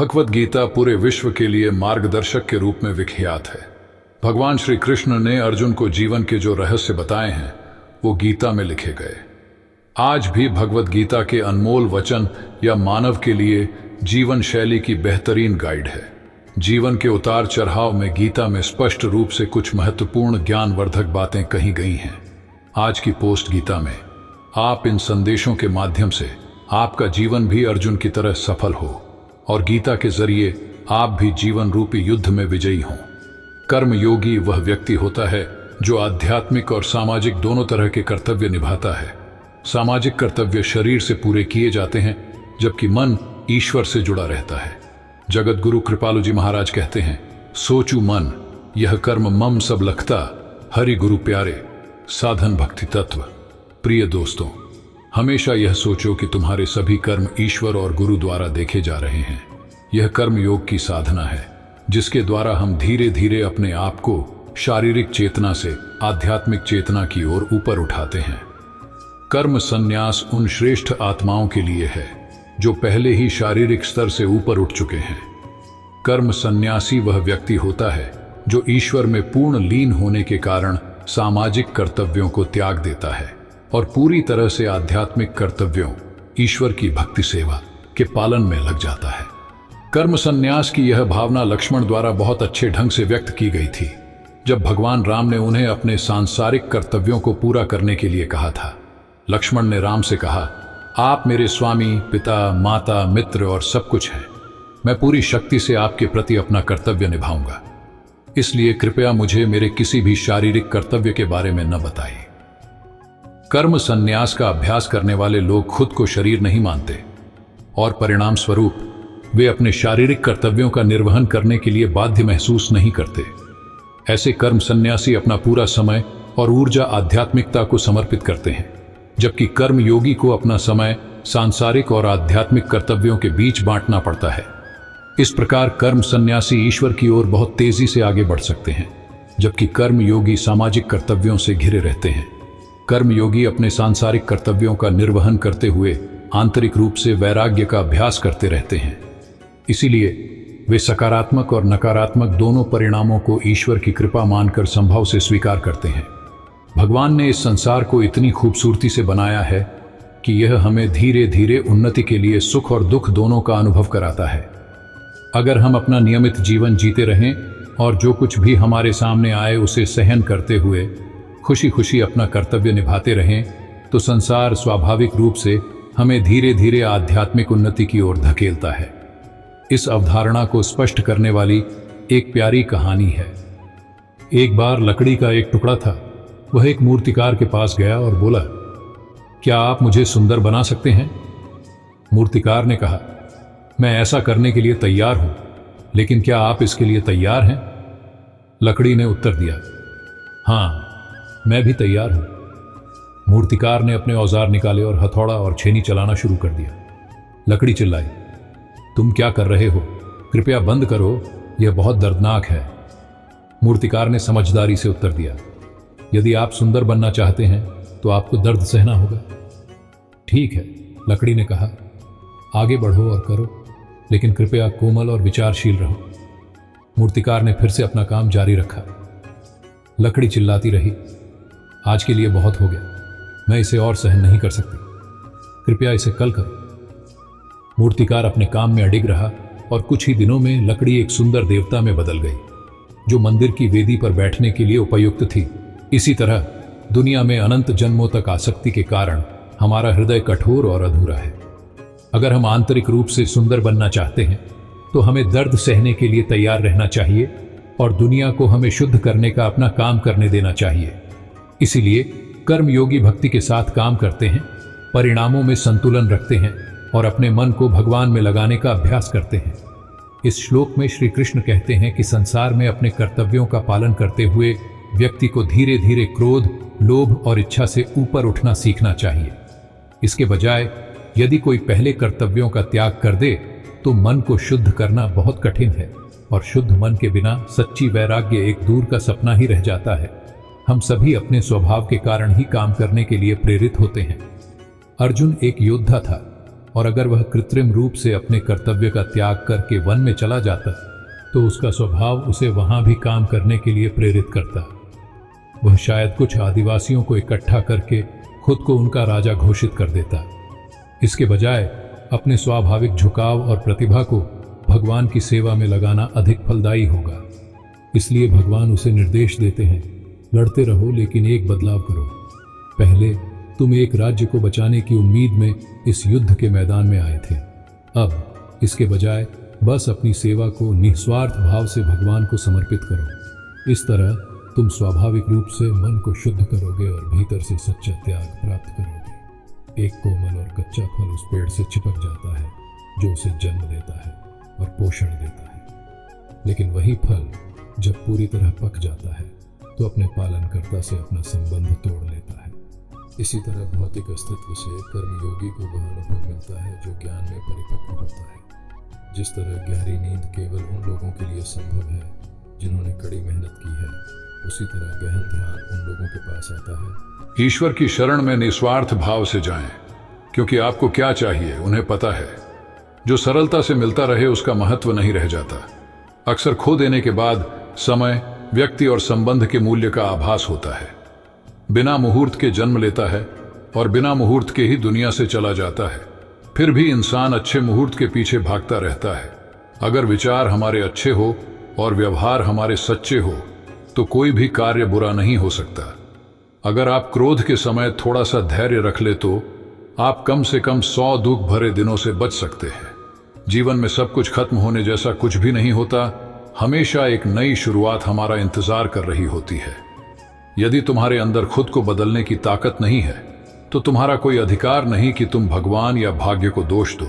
भगवत गीता पूरे विश्व के लिए मार्गदर्शक के रूप में विख्यात है। भगवान श्री कृष्ण ने अर्जुन को जीवन के जो रहस्य बताए हैं वो गीता में लिखे गए। आज भी भगवत गीता के अनमोल वचन या मानव के लिए जीवन शैली की बेहतरीन गाइड है। जीवन के उतार चढ़ाव में गीता में स्पष्ट रूप से कुछ महत्वपूर्ण ज्ञानवर्धक बातें कही गई हैं। आज की पोस्ट गीता में आप इन संदेशों के माध्यम से आपका जीवन भी अर्जुन की तरह सफल हो और गीता के जरिए आप भी जीवन रूपी युद्ध में विजयी हों। कर्मयोगी वह व्यक्ति होता है जो आध्यात्मिक और सामाजिक दोनों तरह के कर्तव्य निभाता है। सामाजिक कर्तव्य शरीर से पूरे किए जाते हैं जबकि मन ईश्वर से जुड़ा रहता है। जगत गुरु कृपालु जी महाराज कहते हैं, सोचू मन यह कर्म मम सब लखता, हरि गुरु प्यारे साधन भक्ति तत्व। प्रिय दोस्तों, हमेशा यह सोचो कि तुम्हारे सभी कर्म ईश्वर और गुरु द्वारा देखे जा रहे हैं। यह कर्म योग की साधना है जिसके द्वारा हम धीरे धीरे अपने आप को शारीरिक चेतना से आध्यात्मिक चेतना की ओर ऊपर उठाते हैं। कर्म संन्यास उन श्रेष्ठ आत्माओं के लिए है जो पहले ही शारीरिक स्तर से ऊपर उठ चुके हैं। कर्म संन्यासी वह व्यक्ति होता है जो ईश्वर में पूर्ण लीन होने के कारण सामाजिक कर्तव्यों को त्याग देता है और पूरी तरह से आध्यात्मिक कर्तव्यों ईश्वर की भक्ति सेवा के पालन में लग जाता है। कर्म संन्यास की यह भावना लक्ष्मण द्वारा बहुत अच्छे ढंग से व्यक्त की गई थी जब भगवान राम ने उन्हें अपने सांसारिक कर्तव्यों को पूरा करने के लिए कहा था। लक्ष्मण ने राम से कहा, आप मेरे स्वामी, पिता, माता, मित्र और सब कुछ हैं। मैं पूरी शक्ति से आपके प्रति अपना कर्तव्य निभाऊंगा, इसलिए कृपया मुझे मेरे किसी भी शारीरिक कर्तव्य के बारे में न बताइए। कर्म संन्यास का अभ्यास करने वाले लोग खुद को शरीर नहीं मानते और परिणाम स्वरूप वे अपने शारीरिक कर्तव्यों का निर्वहन करने के लिए बाध्य महसूस नहीं करते। ऐसे कर्म संन्यासी अपना पूरा समय और ऊर्जा आध्यात्मिकता को समर्पित करते हैं, जबकि कर्म योगी को अपना समय सांसारिक और आध्यात्मिक कर्तव्यों के बीच बांटना पड़ता है। इस प्रकार कर्म संन्यासी ईश्वर की ओर बहुत तेजी से आगे बढ़ सकते हैं, जबकि कर्म योगी सामाजिक कर्तव्यों से घिरे रहते हैं। कर्मयोगी अपने सांसारिक कर्तव्यों का निर्वहन करते हुए आंतरिक रूप से वैराग्य का अभ्यास करते रहते हैं। इसीलिए वे सकारात्मक और नकारात्मक दोनों परिणामों को ईश्वर की कृपा मानकर संभव से स्वीकार करते हैं। भगवान ने इस संसार को इतनी खूबसूरती से बनाया है कि यह हमें धीरे धीरे उन्नति के लिए सुख और दुख दोनों का अनुभव कराता है। अगर हम अपना नियमित जीवन जीते रहें और जो कुछ भी हमारे सामने आए उसे सहन करते हुए खुशी खुशी अपना कर्तव्य निभाते रहें तो संसार स्वाभाविक रूप से हमें धीरे धीरे आध्यात्मिक उन्नति की ओर धकेलता है। इस अवधारणा को स्पष्ट करने वाली एक प्यारी कहानी है। एक बार लकड़ी का एक टुकड़ा था। वह एक मूर्तिकार के पास गया और बोला, क्या आप मुझे सुंदर बना सकते हैं? मूर्तिकार ने कहा, मैं ऐसा करने के लिए तैयार हूं, लेकिन क्या आप इसके लिए तैयार हैं? लकड़ी ने उत्तर दिया, हाँ, मैं भी तैयार हूं। मूर्तिकार ने अपने औजार निकाले और हथौड़ा और छेनी चलाना शुरू कर दिया। लकड़ी चिल्लाई, तुम क्या कर रहे हो? कृपया बंद करो, यह बहुत दर्दनाक है। मूर्तिकार ने समझदारी से उत्तर दिया, यदि आप सुंदर बनना चाहते हैं तो आपको दर्द सहना होगा। ठीक है, लकड़ी ने कहा, आगे बढ़ो और करो, लेकिन कृपया कोमल और विचारशील रहो। मूर्तिकार ने फिर से अपना काम जारी रखा। लकड़ी चिल्लाती रही, आज के लिए बहुत हो गया, मैं इसे और सहन नहीं कर सकती, कृपया इसे कल करो। मूर्तिकार अपने काम में अडिग रहा और कुछ ही दिनों में लकड़ी एक सुंदर देवता में बदल गई जो मंदिर की वेदी पर बैठने के लिए उपयुक्त थी। इसी तरह दुनिया में अनंत जन्मों तक आसक्ति के कारण हमारा हृदय कठोर और अधूरा है। अगर हम आंतरिक रूप से सुंदर बनना चाहते हैं तो हमें दर्द सहने के लिए तैयार रहना चाहिए और दुनिया को हमें शुद्ध करने का अपना काम करने देना चाहिए। इसीलिए कर्मयोगी भक्ति के साथ काम करते हैं, परिणामों में संतुलन रखते हैं और अपने मन को भगवान में लगाने का अभ्यास करते हैं। इस श्लोक में श्री कृष्ण कहते हैं कि संसार में अपने कर्तव्यों का पालन करते हुए व्यक्ति को धीरे धीरे क्रोध, लोभ और इच्छा से ऊपर उठना सीखना चाहिए। इसके बजाय यदि कोई पहले कर्तव्यों का त्याग कर दे तो मन को शुद्ध करना बहुत कठिन है और शुद्ध मन के बिना सच्ची वैराग्य एक दूर का सपना ही रह जाता है। हम सभी अपने स्वभाव के कारण ही काम करने के लिए प्रेरित होते हैं। अर्जुन एक योद्धा था और अगर वह कृत्रिम रूप से अपने कर्तव्य का त्याग करके वन में चला जाता तो उसका स्वभाव उसे वहां भी काम करने के लिए प्रेरित करता। वह शायद कुछ आदिवासियों को इकट्ठा करके खुद को उनका राजा घोषित कर देता। इसके बजाय अपने स्वाभाविक झुकाव और प्रतिभा को भगवान की सेवा में लगाना अधिक फलदायी होगा। इसलिए भगवान उसे निर्देश देते हैं, लड़ते रहो लेकिन एक बदलाव करो। पहले तुम एक राज्य को बचाने की उम्मीद में इस युद्ध के मैदान में आए थे, अब इसके बजाय बस अपनी सेवा को निस्वार्थ भाव से भगवान को समर्पित करो। इस तरह तुम स्वाभाविक रूप से मन को शुद्ध करोगे और भीतर से सच्चा त्याग प्राप्त करोगे। एक कोमल और कच्चा फल उस पेड़ से चिपक जाता है जो उसे जन्म देता है और पोषण देता है, लेकिन वही फल जब पूरी तरह पक जाता है तो अपने पालनकर्ता से अपना संबंध तोड़ लेता है। इसी तरह भौतिक अस्तित्व से कर्मयोगी को वह अनुभव मिलता है जो ज्ञान में परिपक्व होता है। जिस तरह गहरी नींद केवल उन लोगों के लिए संभव है जिन्होंने कड़ी मेहनत की है, उसी तरह गहन ध्यान उन लोगों के पास आता है। ईश्वर की शरण में निस्वार्थ भाव से जाएं, क्योंकि आपको क्या चाहिए उन्हें पता है। जो सरलता से मिलता रहे उसका महत्व नहीं रह जाता। अक्सर खो देने के बाद समय, व्यक्ति और संबंध के मूल्य का आभास होता है। बिना मुहूर्त के जन्म लेता है और बिना मुहूर्त के ही दुनिया से चला जाता है। फिर भी इंसान अच्छे मुहूर्त के पीछे भागता रहता है। अगर विचार हमारे अच्छे हो और व्यवहार हमारे सच्चे हो तो कोई भी कार्य बुरा नहीं हो सकता। अगर आप क्रोध के समय थोड़ा सा धैर्य रख ले तो आप कम से कम 100 दुख भरे दिनों से बच सकते हैं। जीवन में सब कुछ खत्म होने जैसा कुछ भी नहीं होता। हमेशा एक नई शुरुआत हमारा इंतजार कर रही होती है। यदि तुम्हारे अंदर खुद को बदलने की ताकत नहीं है तो तुम्हारा कोई अधिकार नहीं कि तुम भगवान या भाग्य को दोष दो।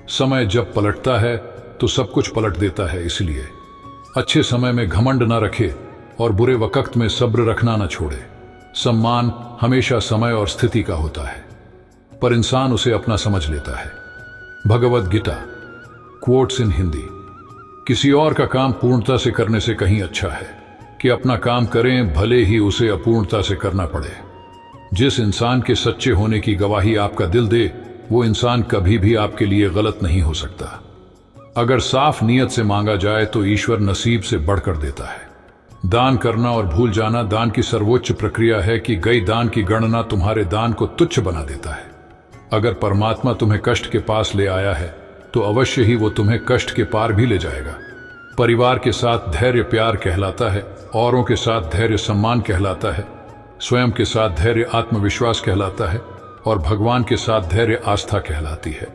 समय जब पलटता है तो सब कुछ पलट देता है। इसलिए अच्छे समय में घमंड न रखे और बुरे वक्त में सब्र रखना न छोड़े। सम्मान हमेशा समय और स्थिति का होता है, पर इंसान उसे अपना समझ लेता है। भगवद गीता क्वोट्स इन हिंदी। किसी और का काम पूर्णता से करने से कहीं अच्छा है कि अपना काम करें, भले ही उसे अपूर्णता से करना पड़े। जिस इंसान के सच्चे होने की गवाही आपका दिल दे, वो इंसान कभी भी आपके लिए गलत नहीं हो सकता। अगर साफ नीयत से मांगा जाए तो ईश्वर नसीब से बढ़कर देता है। दान करना और भूल जाना दान की सर्वोच्च प्रक्रिया है कि गई दान की गणना तुम्हारे दान को तुच्छ बना देता है। अगर परमात्मा तुम्हें कष्ट के पास ले आया है तो अवश्य ही वो तुम्हें कष्ट के पार भी ले जाएगा। परिवार के साथ धैर्य प्यार कहलाता है, औरों के साथ धैर्य सम्मान कहलाता है, स्वयं के साथ धैर्य आत्मविश्वास कहलाता है और भगवान के साथ धैर्य आस्था कहलाती है।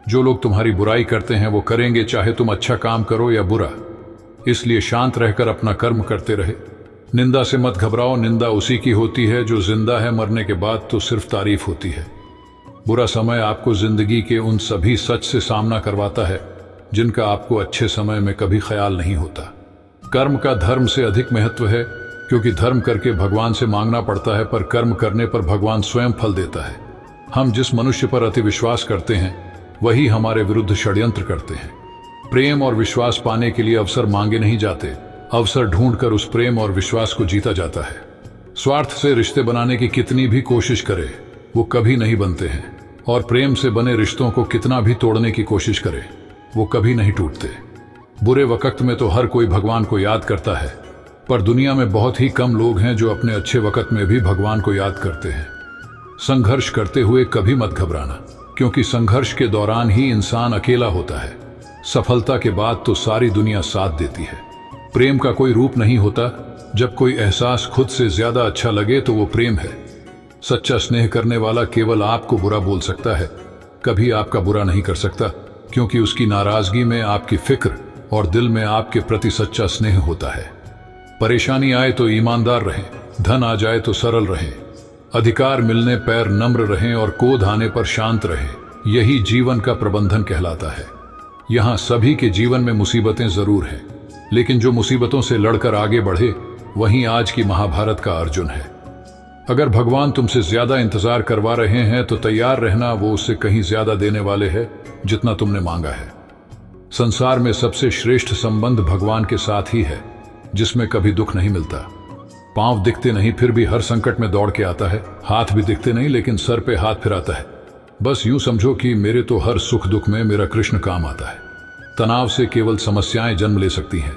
जो लोग तुम्हारी बुराई करते हैं वो करेंगे चाहे तुम अच्छा काम करो या बुरा। इसलिए शांत रहकर अपना कर्म करते रहे। निंदा से मत घबराओ, निंदा उसी की होती है जो जिंदा है। मरने के बाद तो सिर्फ तारीफ होती है। बुरा समय आपको जिंदगी के उन सभी सच से सामना करवाता है जिनका आपको अच्छे समय में कभी ख्याल नहीं होता। कर्म का धर्म से अधिक महत्व है, क्योंकि धर्म करके भगवान से मांगना पड़ता है, पर कर्म करने पर भगवान स्वयं फल देता है। हम जिस मनुष्य पर अति विश्वास करते हैं वही हमारे विरुद्ध षड्यंत्र करते हैं। प्रेम और विश्वास पाने के लिए अवसर मांगे नहीं जाते, अवसर ढूंढकर उस प्रेम और विश्वास को जीता जाता है। स्वार्थ से रिश्ते बनाने की कितनी भी कोशिश करे वो कभी नहीं बनते हैं, और प्रेम से बने रिश्तों को कितना भी तोड़ने की कोशिश करे वो कभी नहीं टूटते। बुरे वक्त में तो हर कोई भगवान को याद करता है, पर दुनिया में बहुत ही कम लोग हैं जो अपने अच्छे वक्त में भी भगवान को याद करते हैं। संघर्ष करते हुए कभी मत घबराना, क्योंकि संघर्ष के दौरान ही इंसान अकेला होता है। सफलता के बाद तो सारी दुनिया साथ देती है। प्रेम का कोई रूप नहीं होता। जब कोई एहसास खुद से ज्यादा अच्छा लगे तो वो प्रेम है। सच्चा स्नेह करने वाला केवल आपको बुरा बोल सकता है, कभी आपका बुरा नहीं कर सकता, क्योंकि उसकी नाराजगी में आपकी फिक्र और दिल में आपके प्रति सच्चा स्नेह होता है। परेशानी आए तो ईमानदार रहें, धन आ जाए तो सरल रहें, अधिकार मिलने पैर नम्र रहें और क्रोध आने पर शांत रहें। यही जीवन का प्रबंधन कहलाता है। यहाँ सभी के जीवन में मुसीबतें जरूर हैं, लेकिन जो मुसीबतों से लड़कर आगे बढ़े वहीं आज की महाभारत का अर्जुन है। अगर भगवान तुमसे ज्यादा इंतजार करवा रहे हैं तो तैयार रहना, वो उससे कहीं ज्यादा देने वाले हैं जितना तुमने मांगा है। संसार में सबसे श्रेष्ठ संबंध भगवान के साथ ही है, जिसमें कभी दुख नहीं मिलता। पांव दिखते नहीं फिर भी हर संकट में दौड़ के आता है, हाथ भी दिखते नहीं लेकिन सर पे हाथ फिराता है। बस यूं समझो कि मेरे तो हर सुख दुख में मेरा कृष्ण काम आता है। तनाव से केवल समस्याएं जन्म ले सकती हैं,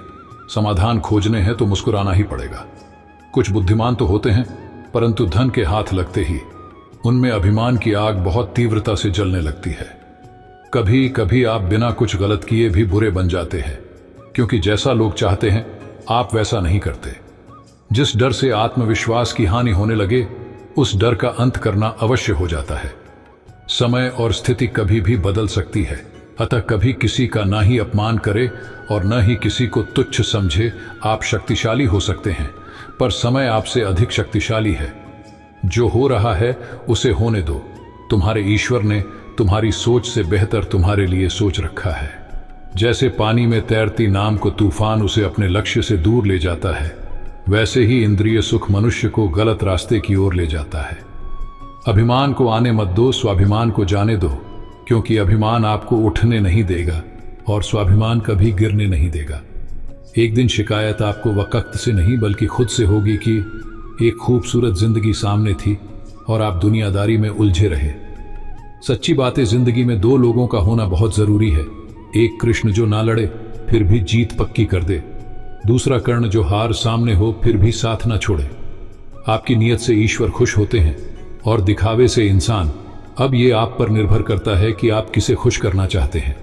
समाधान खोजने हैं तो मुस्कुराना ही पड़ेगा। कुछ बुद्धिमान तो होते हैं, परंतु धन के हाथ लगते ही उनमें अभिमान की आग बहुत तीव्रता से जलने लगती है। कभी कभी आप बिना कुछ गलत किए भी बुरे बन जाते हैं, क्योंकि जैसा लोग चाहते हैं आप वैसा नहीं करते। जिस डर से आत्मविश्वास की हानि होने लगे, उस डर का अंत करना अवश्य हो जाता है। समय और स्थिति कभी भी बदल सकती है, अतः कभी किसी का ना ही अपमान करे और न ही किसी को तुच्छ समझे। आप शक्तिशाली हो सकते हैं, पर समय आपसे अधिक शक्तिशाली है। जो हो रहा है उसे होने दो। तुम्हारे ईश्वर ने तुम्हारी सोच से बेहतर तुम्हारे लिए सोच रखा है। जैसे पानी में तैरती नाव को तूफान उसे अपने लक्ष्य से दूर ले जाता है, वैसे ही इंद्रिय सुख मनुष्य को गलत रास्ते की ओर ले जाता है। अभिमान को आने मत दो, स्वाभिमान को जाने दो, क्योंकि अभिमान आपको उठने नहीं देगा और स्वाभिमान कभी गिरने नहीं देगा। एक दिन शिकायत आपको वक्त से नहीं बल्कि खुद से होगी कि एक खूबसूरत जिंदगी सामने थी और आप दुनियादारी में उलझे रहे। सच्ची बात है, जिंदगी में दो लोगों का होना बहुत जरूरी है। एक कृष्ण जो ना लड़े फिर भी जीत पक्की कर दे, दूसरा कर्ण जो हार सामने हो फिर भी साथ ना छोड़े। आपकी नीयत से ईश्वर खुश होते हैं और दिखावे से इंसान। अब ये आप पर निर्भर करता है कि आप किसे खुश करना चाहते हैं।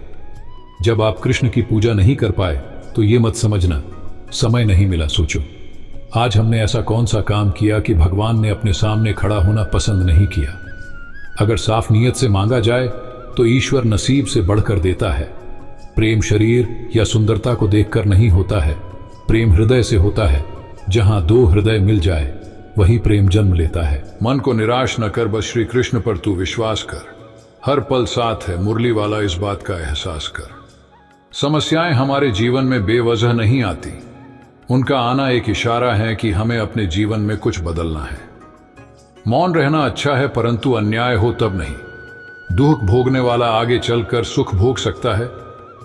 जब आप कृष्ण की पूजा नहीं कर पाए तो ये मत समझना समय नहीं मिला। सोचो, आज हमने ऐसा कौन सा काम किया कि भगवान ने अपने सामने खड़ा होना पसंद नहीं किया। अगर साफ नीयत से मांगा जाए तो ईश्वर नसीब से बढ़कर देता है। प्रेम शरीर या सुंदरता को देखकर नहीं होता है, प्रेम हृदय से होता है। जहां दो हृदय मिल जाए वही प्रेम जन्म लेता है। मन को निराश न कर, बस श्री कृष्ण पर तू विश्वास कर। हर पल साथ है मुरली वाला, इस बात का एहसास कर। समस्याएं हमारे जीवन में बेवजह नहीं आती, उनका आना एक इशारा है कि हमें अपने जीवन में कुछ बदलना है। मौन रहना अच्छा है, परंतु अन्याय हो तब नहीं। दुख भोगने वाला आगे चलकर सुख भोग सकता है,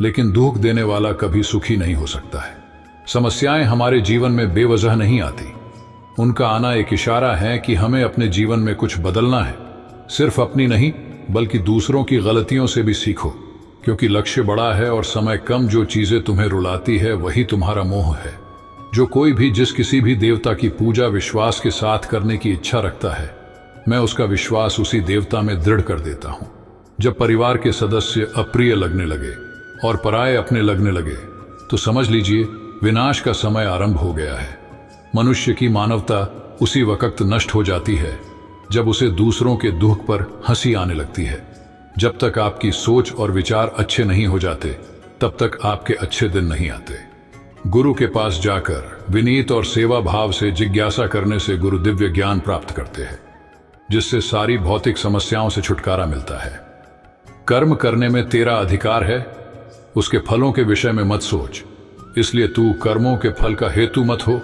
लेकिन दुख देने वाला कभी सुखी नहीं हो सकता है। समस्याएं हमारे जीवन में बेवजह नहीं आती, उनका आना एक इशारा है कि हमें अपने जीवन में कुछ बदलना है। सिर्फ अपनी नहीं बल्कि दूसरों की गलतियों से भी सीखो, क्योंकि लक्ष्य बड़ा है और समय कम। जो चीजें तुम्हें रुलाती है वही तुम्हारा मोह है। जो कोई भी जिस किसी भी देवता की पूजा विश्वास के साथ करने की इच्छा रखता है, मैं उसका विश्वास उसी देवता में दृढ़ कर देता हूं। जब परिवार के सदस्य अप्रिय लगने लगे और पराये अपने लगने लगे, तो समझ लीजिए विनाश का समय आरंभ हो गया है। मनुष्य की मानवता उसी वक्त नष्ट हो जाती है जब उसे दूसरों के दुख पर हंसी आने लगती है। जब तक आपकी सोच और विचार अच्छे नहीं हो जाते, तब तक आपके अच्छे दिन नहीं आते। गुरु के पास जाकर विनीत और सेवा भाव से जिज्ञासा करने से गुरु दिव्य ज्ञान प्राप्त करते हैं, जिससे सारी भौतिक समस्याओं से छुटकारा मिलता है। कर्म करने में तेरा अधिकार है, उसके फलों के विषय में मत सोच। इसलिए तू कर्मों के फल का हेतु मत हो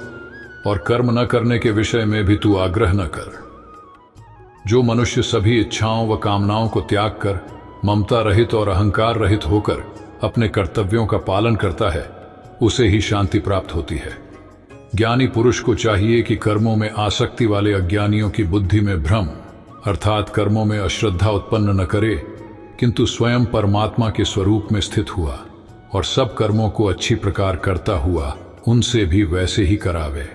और कर्म न करने के विषय में भी तू आग्रह न कर। जो मनुष्य सभी इच्छाओं व कामनाओं को त्याग कर ममता रहित और अहंकार रहित होकर अपने कर्तव्यों का पालन करता है, उसे ही शांति प्राप्त होती है। ज्ञानी पुरुष को चाहिए कि कर्मों में आसक्ति वाले अज्ञानियों की बुद्धि में भ्रम अर्थात कर्मों में अश्रद्धा उत्पन्न न करे, किंतु स्वयं परमात्मा के स्वरूप में स्थित हुआ और सब कर्मों को अच्छी प्रकार करता हुआ उनसे भी वैसे ही करावे।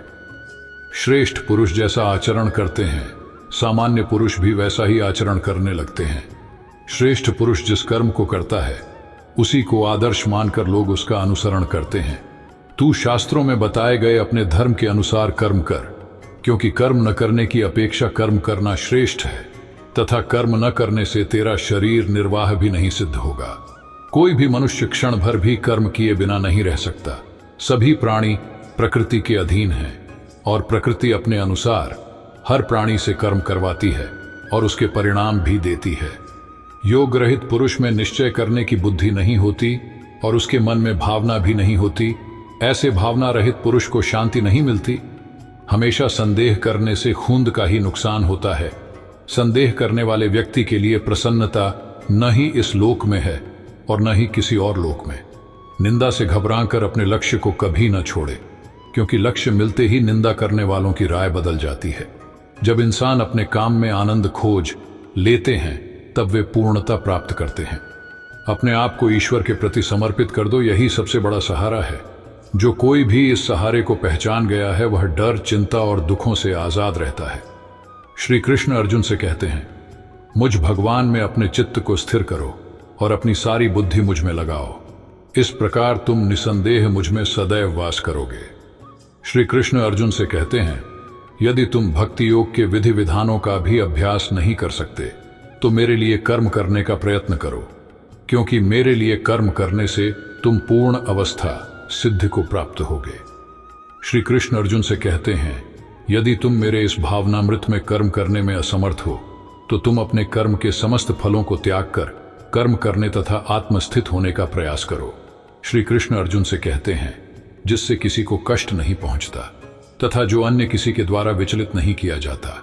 श्रेष्ठ पुरुष जैसा आचरण करते हैं, सामान्य पुरुष भी वैसा ही आचरण करने लगते हैं। श्रेष्ठ पुरुष जिस कर्म को करता है उसी को आदर्श मानकर लोग उसका अनुसरण करते हैं। तू शास्त्रों में बताए गए अपने धर्म के अनुसार कर्म कर, क्योंकि कर्म न करने की अपेक्षा कर्म करना श्रेष्ठ है, तथा कर्म न करने से तेरा शरीर निर्वाह भी नहीं सिद्ध होगा। कोई भी मनुष्य क्षण भर भी कर्म किए बिना नहीं रह सकता। सभी प्राणी प्रकृति के अधीन हैं और प्रकृति अपने अनुसार हर प्राणी से कर्म करवाती है और उसके परिणाम भी देती है। योग रहित पुरुष में निश्चय करने की बुद्धि नहीं होती और उसके मन में भावना भी नहीं होती। ऐसे भावना रहित पुरुष को शांति नहीं मिलती। हमेशा संदेह करने से खूंद का ही नुकसान होता है। संदेह करने वाले व्यक्ति के लिए प्रसन्नता न ही इस लोक में है और न ही किसी और लोक में। निंदा से घबराकर अपने लक्ष्य को कभी न छोड़े, क्योंकि लक्ष्य मिलते ही निंदा करने वालों की राय बदल जाती है। जब इंसान अपने काम में आनंद खोज लेते हैं तब वे पूर्णता प्राप्त करते हैं। अपने आप को ईश्वर के प्रति समर्पित कर दो, यही सबसे बड़ा सहारा है। जो कोई भी इस सहारे को पहचान गया है वह डर, चिंता और दुखों से आजाद रहता है। श्री कृष्ण अर्जुन से कहते हैं, मुझ भगवान में अपने चित्त को स्थिर करो और अपनी सारी बुद्धि मुझ में लगाओ। इस प्रकार तुम निसंदेह मुझ में सदैव वास करोगे। श्री कृष्ण अर्जुन से कहते हैं, यदि तुम भक्ति योग के विधि विधानों का भी अभ्यास नहीं कर सकते तो मेरे लिए कर्म करने का प्रयत्न करो, क्योंकि मेरे लिए कर्म करने से तुम पूर्ण अवस्था सिद्धि को प्राप्त होगे। श्री कृष्ण अर्जुन से कहते हैं, यदि तुम मेरे इस भावनामृत में कर्म करने में असमर्थ हो तो तुम अपने कर्म के समस्त फलों को त्याग कर कर्म करने तथा आत्मस्थित होने का प्रयास करो। श्री कृष्ण अर्जुन से कहते हैं, जिससे किसी को कष्ट नहीं पहुंचता तथा जो अन्य किसी के द्वारा विचलित नहीं किया जाता,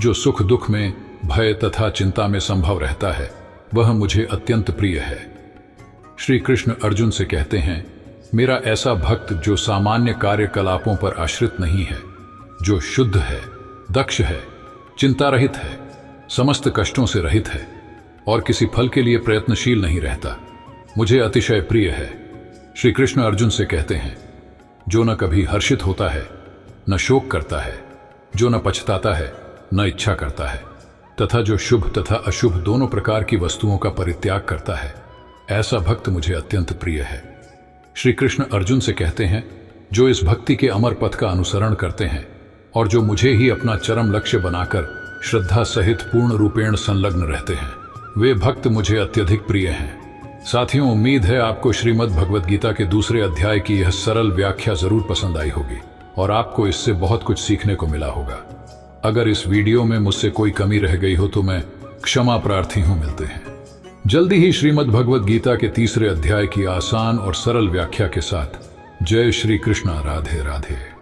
जो सुख दुख में, भय तथा चिंता में संभव रहता है, वह मुझे अत्यंत प्रिय है। श्री कृष्ण अर्जुन से कहते हैं, मेरा ऐसा भक्त जो सामान्य कार्यकलापों पर आश्रित नहीं है, जो शुद्ध है, दक्ष है, चिंता रहित है, समस्त कष्टों से रहित है और किसी फल के लिए प्रयत्नशील नहीं रहता, मुझे अतिशय प्रिय है। श्री कृष्ण अर्जुन से कहते हैं, जो न कभी हर्षित होता है, न शोक करता है, जो न पछताता है, न इच्छा करता है, तथा जो शुभ तथा अशुभ दोनों प्रकार की वस्तुओं का परित्याग करता है, ऐसा भक्त मुझे अत्यंत प्रिय है। श्री कृष्ण अर्जुन से कहते हैं, जो इस भक्ति के अमर पथ का अनुसरण करते हैं और जो मुझे ही अपना चरम लक्ष्य बनाकर श्रद्धा सहित पूर्ण रूपेण संलग्न रहते हैं, वे भक्त मुझे अत्यधिक प्रिय हैं। साथियों, उम्मीद है आपको श्रीमद् भगवद गीता के दूसरे अध्याय की यह सरल व्याख्या जरूर पसंद आई होगी और आपको इससे बहुत कुछ सीखने को मिला होगा। अगर इस वीडियो में मुझसे कोई कमी रह गई हो तो मैं क्षमा प्रार्थी हूं। मिलते हैं जल्दी ही श्रीमद् भगवद गीता के तीसरे अध्याय की आसान और सरल व्याख्या के साथ। जय श्री कृष्ण। राधे राधे।